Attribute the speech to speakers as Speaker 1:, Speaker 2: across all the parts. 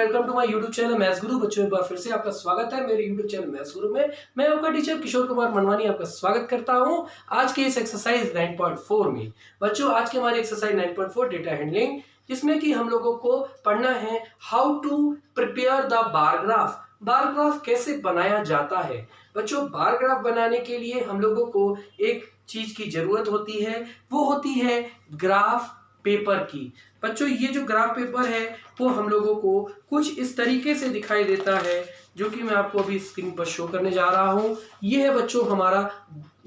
Speaker 1: Welcome to my YouTube channel maths guru. बच्चों, एक बार फिर से आपका स्वागत है मेरे यूट्यूब चैनल मैथ्स गुरु में। मैं आपका टीचर किशोर कुमार मनवानी आपका स्वागत करता हूं आज के इस एक्सरसाइज 9.4 में। बच्चों, आज की हमारी एक्सरसाइज 9.4 डेटा हैंडलिंग, जिसमें कि हम लोगों को पढ़ना है how to prepare the bar graph. Bar graph कैसे बनाया जाता है। बच्चों, बार ग्राफ बनाने के लिए हम लोगों को एक चीज की जरूरत होती है, वो होती है ग्राफ पेपर की। बच्चों, ये जो ग्राफ पेपर है वो हम लोगों को कुछ इस तरीके से दिखाई देता है, जो कि मैं आपको अभी स्क्रीन पर शो करने जा रहा हूं। ये है बच्चों हमारा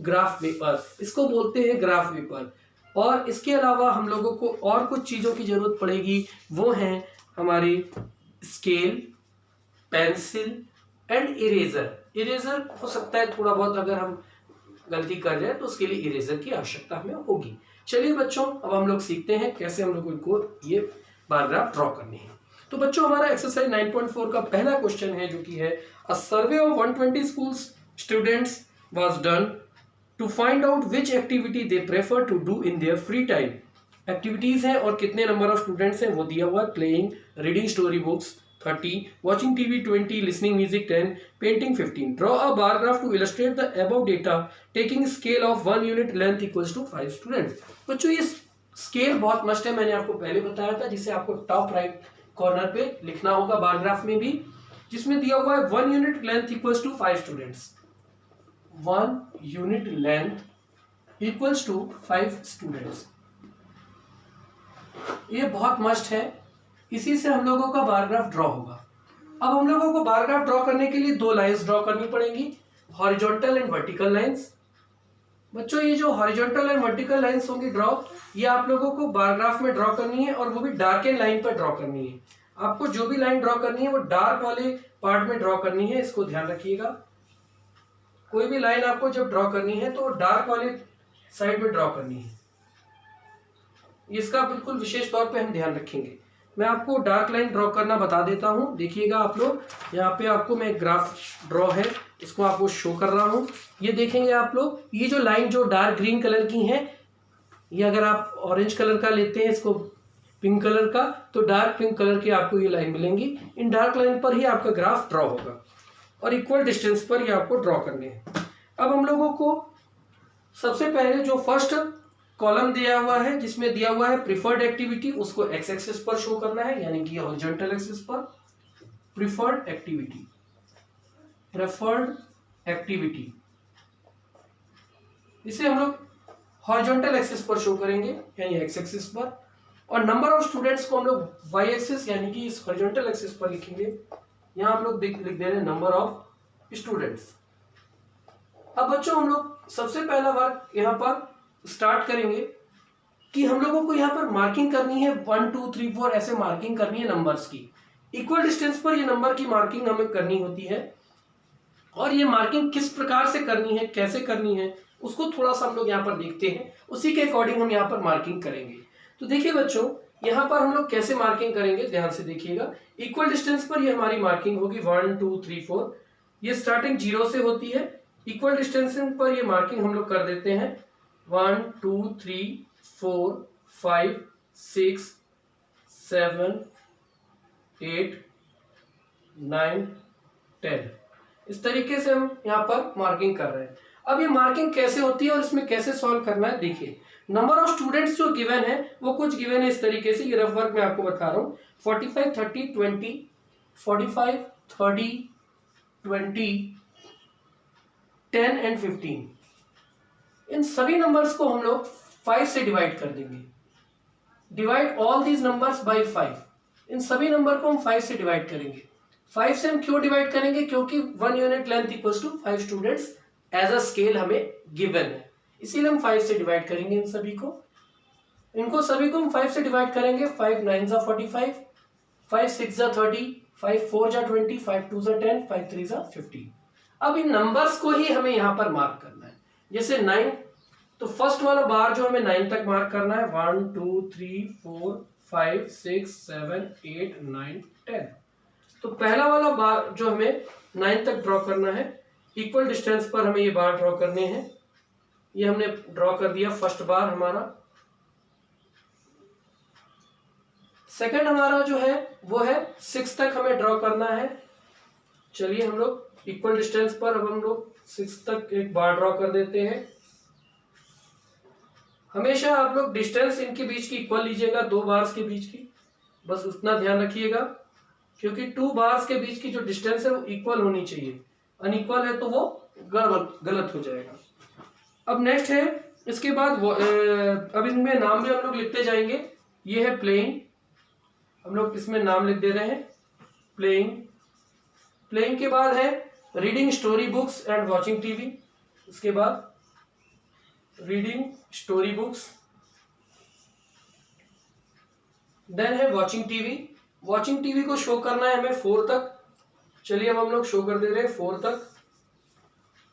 Speaker 1: ग्राफ पेपर, इसको बोलते हैं ग्राफ पेपर। और इसके अलावा हम लोगों को और कुछ चीजों की जरूरत पड़ेगी, वो हैं हमारे scale, pencil and eraser. Eraser हो सकता है थोड़ा बहुत अगर हम गलती कर जाए तो उसके लिए इरेजर की आवश्यकता हमें होगी। चलिए बच्चों, अब हम लोग सीखते हैं कैसे हम लोगों को ये बार ग्राफ ड्रॉ करने हैं। तो बच्चों, हमारा एक्सरसाइज 9.4 का पहला क्वेश्चन है, जो कि है a survey of 120 schools students was done to find out which activity they prefer to do in their free time. Activities हैं और कितने नंबर ऑफ स्टूडेंट्स हैं वो दिया हुआ है। Playing, reading story books 30, watching TV 20, listening music 10, painting 15. Draw a bar graph to illustrate the above data taking scale of 1 unit length equals to 5 students. बच्चों, ये स्केल बहुत मस्ट है, मैंने आपको पहले बताया था, जिसे आपको टॉप राइट कॉर्नर पे लिखना होगा बार ग्राफ में भी, जिसमें दिया हुआ है 1 unit length equals to 5 students. 1 unit length equals to 5 students. ये बहुत मस्ट है, इसी से हम लोगों का बार ग्राफ ड्रॉ होगा। अब हम लोगों को बार ग्राफ ड्रॉ करने के लिए दो लाइंस ड्रॉ करनी पड़ेंगी, हॉरिजॉन्टल एंड वर्टिकल लाइंस। बच्चों, ये जो हॉरिजॉन्टल एंड वर्टिकल लाइंस होंगी ड्रॉ, ये आप लोगों को बार ग्राफ में ड्रॉ करनी है, और वो भी डार्क एंड लाइन पर ड्रॉ करनी है। आपको जो भी लाइन ड्रॉ करनी है वो डार्क वाले पार्ट में ड्रॉ करनी है, इसको ध्यान रखिएगा। कोई भी लाइन आपको जब ड्रॉ करनी है तो डार्क वाले साइड में ड्रॉ करनी है, इसका बिल्कुल विशेष तौर पे हम ध्यान रखेंगे। मैं आपको डार्क लाइन ड्रॉ करना बता देता हूं, देखिएगा आप लोग। यहाँ पे आपको मैं ग्राफ ड्रॉ है, इसको आपको शो कर रहा हूं। ये देखेंगे आप लोग, ये जो लाइन जो डार्क ग्रीन कलर की है, ये अगर आप ऑरेंज कलर का लेते हैं, इसको पिंक कलर का, तो डार्क पिंक कलर की आपको ये लाइन मिलेंगी। इन डार्क लाइन पर ही आपका ग्राफ ड्रॉ होगा और इक्वल डिस्टेंस पर ये आपको ड्रॉ करने हैं। अब हम लोगों को सबसे पहले जो फर्स्ट कॉलम दिया हुआ है, जिसमें दिया हुआ है प्रिफर्ड एक्टिविटी, उसको एक्स एक्सिस पर शो करना है, यानी कि हॉरिजॉन्टल एक्सिस पर। प्रिफर्ड एक्टिविटी, इसे हम लोग हॉरिजॉन्टल एक्सिस पर शो करेंगे, यानी एक्स एक्सिस पर। और नंबर ऑफ स्टूडेंट्स को हम लोग वाई एक्सिस यानी कि इस हॉरिजॉन्टल एक्सिस पर लिखेंगे। यहां हम लोग लिख दे रहे हैं नंबर ऑफ स्टूडेंट्स। अब बच्चों, हम लोग सबसे पहला वर्क यहां पर स्टार्ट करेंगे कि हम लोगों को यहाँ पर मार्किंग करनी है 1 2 3 4 ऐसे मार्किंग करनी है नंबर्स की। इक्वल डिस्टेंस पर ये नंबर की मार्किंग हमें करनी होती है, और ये मार्किंग किस प्रकार से करनी है, कैसे करनी है, उसको थोड़ा सा हम लोग यहाँ पर देखते हैं, उसी के अकॉर्डिंग हम यहाँ पर मार्किंग करेंगे। तो देखिए बच्चों, यहाँ पर हम लोग कैसे मार्किंग करेंगे, ध्यान से देखिएगा। इक्वल डिस्टेंस पर ये हमारी मार्किंग होगी 1 2 3 4। ये स्टार्टिंग 0 से होती है। इक्वल डिस्टेंस पर ये मार्किंग हम लोग कर देते हैं 1 2 3 4 5 6 7 8 9 10। इस तरीके से हम यहाँ पर मार्किंग कर रहे हैं। अब ये मार्किंग कैसे होती है और इसमें कैसे सॉल्व करना है, देखिए। नंबर ऑफ स्टूडेंट्स जो गिवन है वो कुछ गिवन है इस तरीके से, ये रफ वर्क मैं आपको बता रहा हूँ। 45 30 20, 45 30 20 10 एंड 15। इन सभी नंबर्स को हम लोग 5 से डिवाइड कर देंगे। Divide all these numbers by 5। इन सभी नंबर को हम 5 से डिवाइड करेंगे। 5 से हम क्यों डिवाइड करेंगे, क्योंकि 1 unit length equals to 5 students as a scale हमें गिवन है, इसीलिए हम 5 से डिवाइड करेंगे इन सभी को। इनको सभी को हम 5 से डिवाइड करेंगे। 5 9 जा 45, 5 6 जा 30, 5 4 जा 20, 5 2 जा 10, 5 3 जा 15। अब इन नंबर्स को ही हमें यहाँ पर मार्क करना है। जैसे 9, तो फर्स्ट वाला बार जो हमें 9 तक मार्क करना है, 1 2 3 4 5 6 7 8 9 10। तो पहला वाला बार जो हमें 9 तक ड्रॉ करना है, इक्वल डिस्टेंस पर हमें ये बार ड्रॉ करने हैं। ये हमने ड्रॉ कर दिया फर्स्ट बार हमारा। सेकंड हमारा जो है वो है 6 तक हमें ड्रॉ करना है। चलिए हम लोग इक्वल डिस्टेंस पर अब हम लोग 6 तक एक बार ड्रॉ कर देते हैं। हमेशा आप लोग डिस्टेंस इनके बीच की इक्वल लीजिएगा, 2 बार्स के बीच की, बस उतना ध्यान रखिएगा, क्योंकि 2 बार्स के बीच की जो डिस्टेंस है वो इक्वल होनी चाहिए, अनइक्वल है तो वो गलत हो जाएगा। अब नेक्स्ट है इसके बाद अब इनमें नाम भी हम लोग लिखते जाएंगे। ये है प्लेइंग, हम लोग इसमें नाम लिख दे रहे हैं प्लेइंग। प्लेइंग के बाद है reading story books and watching TV, उसके बाद रीडिंग स्टोरी बुक्स, देन है वॉचिंग टीवी। वॉचिंग टीवी को शो करना है हमें 4 तक। चलिए अब हम लोग शो कर दे रहे हैं 4 तक।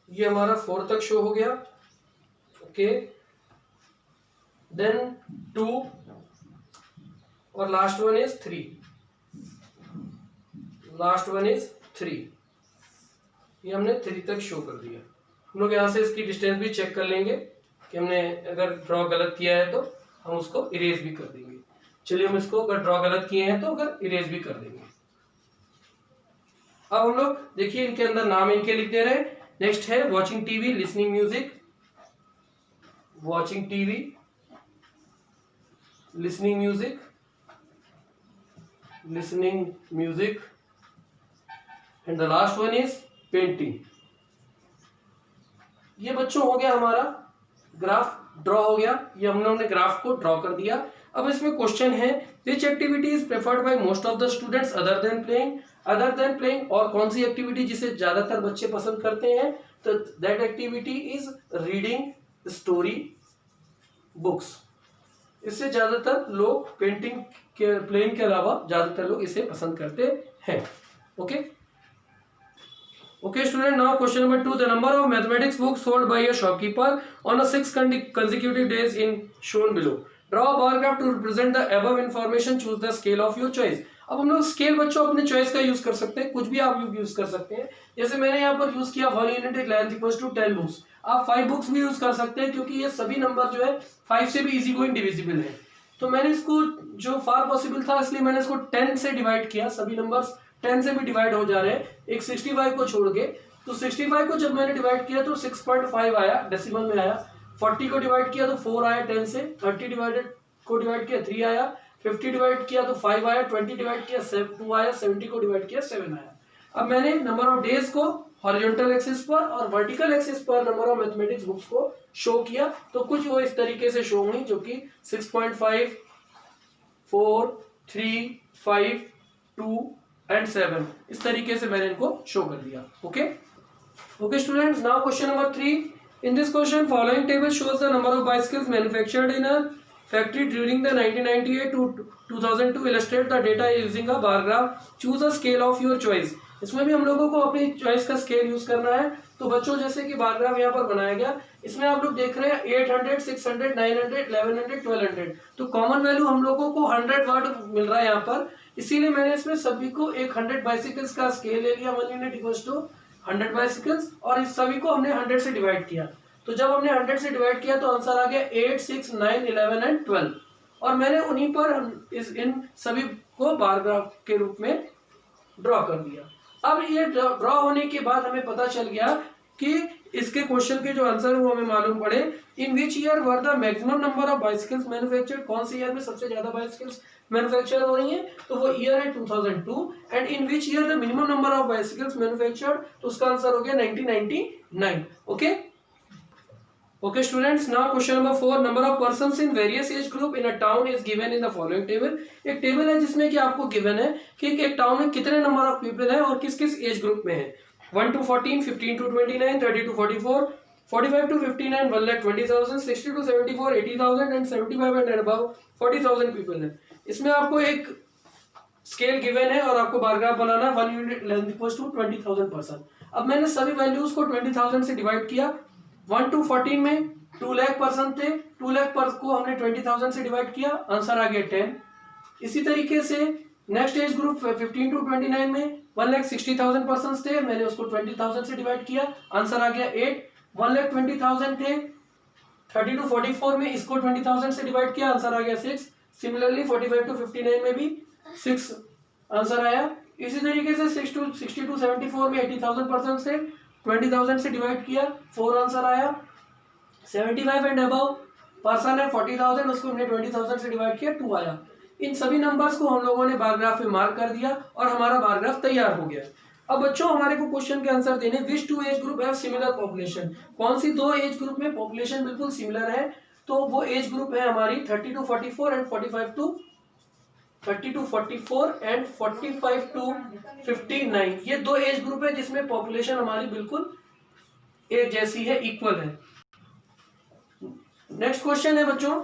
Speaker 1: ये हमारा 4 तक शो हो गया, ओके। देन 2 और last one is 3, last one is 3। ये हमने 3 तक शो कर दिया। हम लोग यहाँ से इसकी डिस्टेंस भी चेक कर लेंगे कि हमने अगर ड्रॉ गलत किया है तो हम उसको इरेज भी कर देंगे। चलिए हम इसको अगर ड्रॉ गलत किए हैं तो अगर इरेज भी कर देंगे। अब हम लोग देखिए इनके अंदर नाम इनके लिख दे रहे हैं। नेक्स्ट है watching TV, listening music, watching TV, listening music, listening music, and the last one is painting. ये बच्चों हो गया हमारा ग्राफ ड्रॉ हो गया। ये हमने ग्राफ को ड्रॉ कर दिया। अब इसमें क्वेश्चन है which activity is preferred by most of the students other than playing. Other than playing और कौन सी एक्टिविटी जिसे ज्यादातर बच्चे पसंद करते हैं, तो that activity is reading story books. इससे ज्यादातर लोग पेंटिंग के प्लेइंग के अलावा ज्यादातर लोग इसे पसंद करते हैं, okay. Okay student, now question number 2. The number of mathematics books sold by a shopkeeper on a 6 consecutive days in shown below. Draw a bar graph to represent the above information. Choose the scale of your choice. अब हम लोग scale बच्चों अपने choice का use कर सकते हैं, कुछ भी आप यूज कर सकते हैं। जैसे मैंने यहाँ पर यूज किया 1 unit length equals to 10 books. आप 5 बुक्स भी यूज कर सकते हैं, क्योंकि ये सभी नंबर जो है 5 से भी इजी गोइंग डिविजिबल है। तो मैंने इसको जो फार पॉसिबल था इसलिए मैंने इसको 10 से डिवाइड किया। सभी नंबर्स 10 से भी डिवाइड हो जा रहे हैं, एक 65 को छोड़ के। तो 65 को जब मैंने डिवाइड किया तो 6.5 आया, डेसिमल में आया। 40 को डिवाइड किया तो 4 आया 10 से। 30 को डिवाइड किया 3 आया। 50 डिवाइड किया तो 5 आया। 20 डिवाइड किया 2 आया। 70 को डिवाइड किया 7 आया। अब मैंने नंबर ऑफ डेज को हॉरिजॉन्टल एक्सिस पर और वर्टिकल एक्सिस पर नंबर ऑफ मैथमेटिक्स बुक्स को शो किया, तो कुछ वो इस तरीके से शो हुई, जो कि 6.5, 4, 3, 5, 2 एंड 7, इस तरीके से मैंने इनको शो कर दिया, okay. Okay students, now question number 3. In this question, following table shows the number of bicycles manufactured in a factory during the 1998 to 2002. Illustrate the data using a bar graph. Choose a scale of your choice. इसमें भी हम लोगों को अपनी choice का scale use करना है। तो बच्चों जैसे कि बार ग्राफ यहाँ पर बनाया गया, इसमें आप लोग देख रहे हैं 800, 600, 900, 1100, 1200। तो कॉमन वैल्यू हम लोगों को 100 वाट मिल रहा है यहाँ पर, इसीलिए मैंने इसमें सभी को एक 100 बाइसिकल्स का स्केल ले लिया। 1 यूनिट इक्वल्स टू 100 बाइसिकल्स, और इस सभी को हमने 100 से डिवाइड किया। तो जब हमने 100 से डिवाइड किया तो आंसर आ गया 8, 6, 9, 11 एंड 12। और मैंने उन्हीं पर इन सभी को बार ग्राफ के रूप में ड्रॉ कर दिया। अब ये ड्रॉ होने के बाद हमें पता चल गया कि इसके क्वेश्चन के जो आंसर वो हमें मालूम पड़े। In which year were the maximum number of bicycles manufactured, कौन से ईयर में सबसे ज्यादा बाइसिकल्स मैन्युफैक्चर हो रही है, तो वो ईयर है 2002। And in which year the minimum number of bicycles manufactured, तो उसका आंसर हो गया 1999, okay. Okay students, now question number 4. Number of persons in various age group in a town is given in the following table. एक table है जिसमें कि आपको given है कि एक टाउन में कितने नंबर ऑफ पीपल है और किस किस एज ग्रुप में है। 1 to 14, 15 to 29, 30 to 44, 45 to 59, 1,20,000, 60 to 74, 80,000 and 75 and above 40,000 people है। इसमें आपको एक स्केल गिवन है और आपको बार ग्राफ बनाना है। 1 unit length equals to 20,000 person. अब मैंने सभी वैल्यूज को 20,000 से डिवाइड किया। 1 to 14 में 2 लाख पर्सन थे, 2 लाख पर्सन को हमने 20,000 से डिवाइड किया, आंसर आ गया 10। इसी तरीके से नेक्स्ट एज ग्रुप 15 to 29 में 1,60,000 पर्सन थे, मैंने उसको 20,000 से डिवाइड किया, आंसर आ गया 8। 1,20,000 थे 30 to 44 में, इसको 20,000 से डिवाइड किया, आंसर आ गया 6। सिमिलरली 45 to 59 में भी 6 आंसर आया। इसी तरीके से 60 to 74 में 80,000 पर्सन से 20,000 से डिवाइड किया, 4 आंसर आया। 75 एंड अबव पर्सन है 40,000, उसको हमने 20,000 से डिवाइड किया, 2 आया। इन सभी नंबर्स को हम लोगों ने बार ग्राफ में मार्क कर दिया और हमारा बार ग्राफ तैयार हो गया। अब बच्चों हमारे को क्वेश्चन के आंसर देने, which two age group have similar population, कौन सी दो एज ग्रुप में पॉपुलेशन बिल्कुल सिमिलर है, तो वो एज ग्रुप है हमारी 30 to 44 एंड 45 to 59। ये दो एज ग्रुप है जिसमें पॉपुलेशन हमारी बिल्कुल एक जैसी है, इक्वल है। नेक्स्ट क्वेश्चन है बच्चों,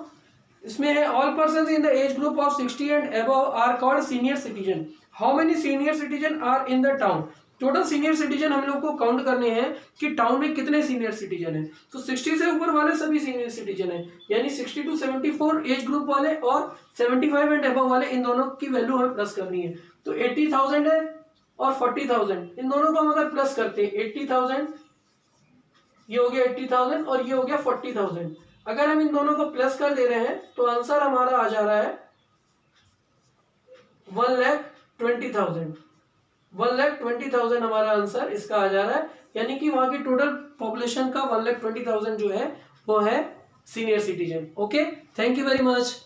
Speaker 1: इसमें है all person in the age group of 60 and above are called senior citizen, how many senior citizen are in the town. Total senior citizen हम लोग को काउंट करने हैं कि टाउन में कितने सीनियर सिटीजन हैं। तो 60 से ऊपर वाले सभी सीनियर सिटीजन हैं, यानी 60 to 74 एज ग्रुप वाले और 75 एंड अबव वाले, इन दोनों की वैल्यू हमें प्लस करनी है। तो 80,000 है और 40,000, इन दोनों को हम अगर प्लस करते हैं 80,000, ये हो गया 80,000 और ये हो गया 40,000, अगर हम इन दोनों को प्लस कर दे रहे हैं तो आंसर हमारा आ जा रहा है 1,20,000। 1,20,000 हमारा आंसर इसका आ जा रहा है, यानी कि वहां की टोटल पॉपुलेशन का 1,20,000 जो है वो है senior citizen. Okay, thank you very much.